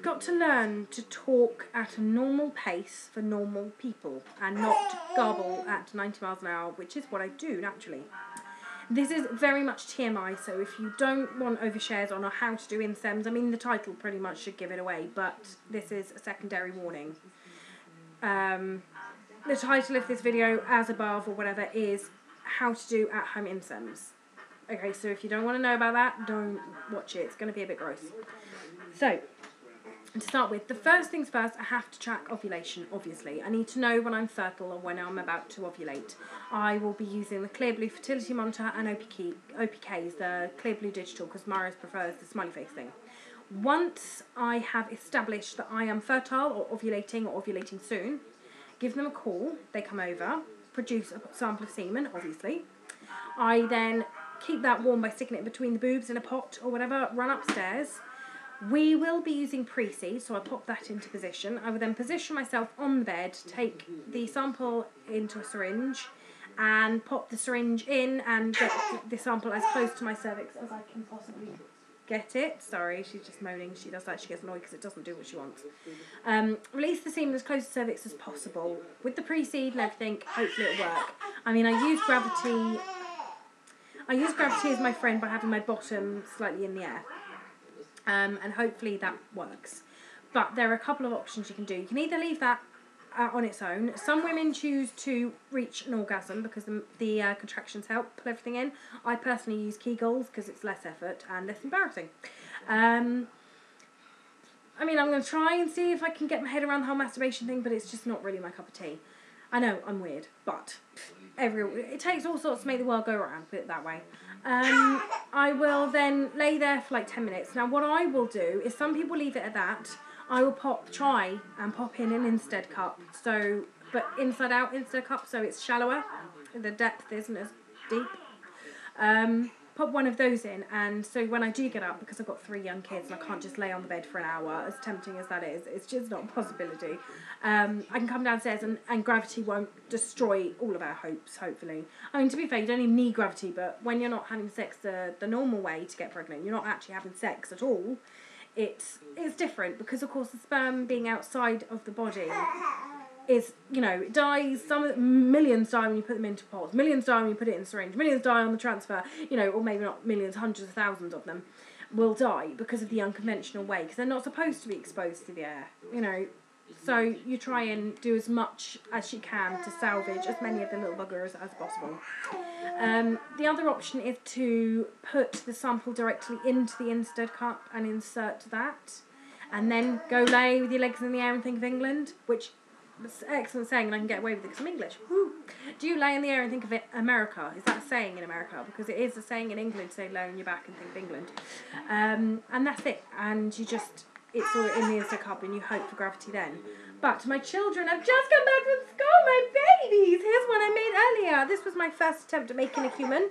I've got to learn to talk at a normal pace for normal people and not garble at 90 miles an hour, which is what I do naturally. This is very much TMI, so if you don't want overshares on how to do insems, I mean the title pretty much should give it away, but this is a secondary warning. The title of this video, as above or whatever, is how to do at-home insems. Okay, so if you don't want to know about that, don't watch it. It's going to be a bit gross. So, to start with, the first things first, I have to track ovulation, obviously. I need to know when I'm fertile or when I'm about to ovulate. I will be using the Clear Blue Fertility Monitor and OPKs, the Clear Blue Digital, because Marius prefers the smiley face thing. Once I have established that I am fertile or ovulating soon, give them a call. They come over, produce a sample of semen, obviously. I then keep that warm by sticking it between the boobs in a pot or whatever, run upstairs. We will be using pre-seed, so I pop that into position. I will then position myself on the bed, take the sample into a syringe, and pop the syringe in and get the sample as close to my cervix as I can possibly get it. Sorry, she's just moaning. She does that. She gets annoyed because it doesn't do what she wants. Release the semen as close to cervix as possible. With the pre-seed and everything, hopefully it'll work. I mean, I use gravity as my friend by having my bottom slightly in the air. And hopefully that works. But there are a couple of options you can do. You can either leave that on its own. Some women choose to reach an orgasm because the contractions help pull everything in. I personally use Kegels because it's less effort and less embarrassing. I mean, I'm going to try and see if I can get my head around the whole masturbation thing, but it's just not really my cup of tea. I know, I'm weird, but it takes all sorts to make the world go round, put it that way. I will then lay there for like 10 minutes. Now, what I will do is, some people leave it at that. I will try and pop in an Instead cup, but inside out Instead cup, so it's shallower. The depth isn't as deep. Pop one of those in, and so when I do get up, because I've got 3 young kids and I can't just lay on the bed for an hour, as tempting as that is, it's just not a possibility. I can come downstairs and gravity won't destroy all of our hopes, hopefully. I mean, to be fair, you don't even need gravity, but when you're not having sex the normal way to get pregnant, you're not actually having sex at all, it's different, because of course the sperm being outside of the body is, it dies. Millions die when you put them into pots, millions die when you put it in a syringe, millions die on the transfer, or maybe not millions, hundreds of thousands of them will die because of the unconventional way, because they're not supposed to be exposed to the air, so you try and do as much as you can to salvage as many of the little buggers as possible. The other option is to put the sample directly into the Instead cup and insert that, and then go lay with your legs in the air and think of England, which is an excellent saying, and I can get away with it because I'm English. Woo. Do you lay in the air and think of it America? Is that a saying in America? Because it is a saying in England to say lay on your back and think of England. And that's it. And it's all in the Instead cup and you hope for gravity then. But my children have just come back from school, my babies! Here's one I made earlier. This was my first attempt at making a human.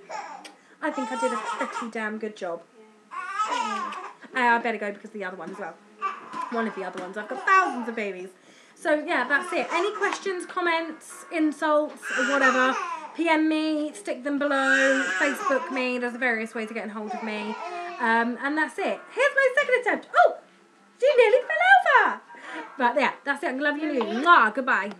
I think I did a pretty damn good job. I better go because of the other one as well. One of the other ones. I've got thousands of babies. So, yeah, that's it. Any questions, comments, insults, or whatever, PM me, stick them below, Facebook me. There's various ways of getting hold of me. And that's it. Here's my second attempt. Oh, she nearly fell over. But, yeah, that's it. I love you. Mwah, goodbye.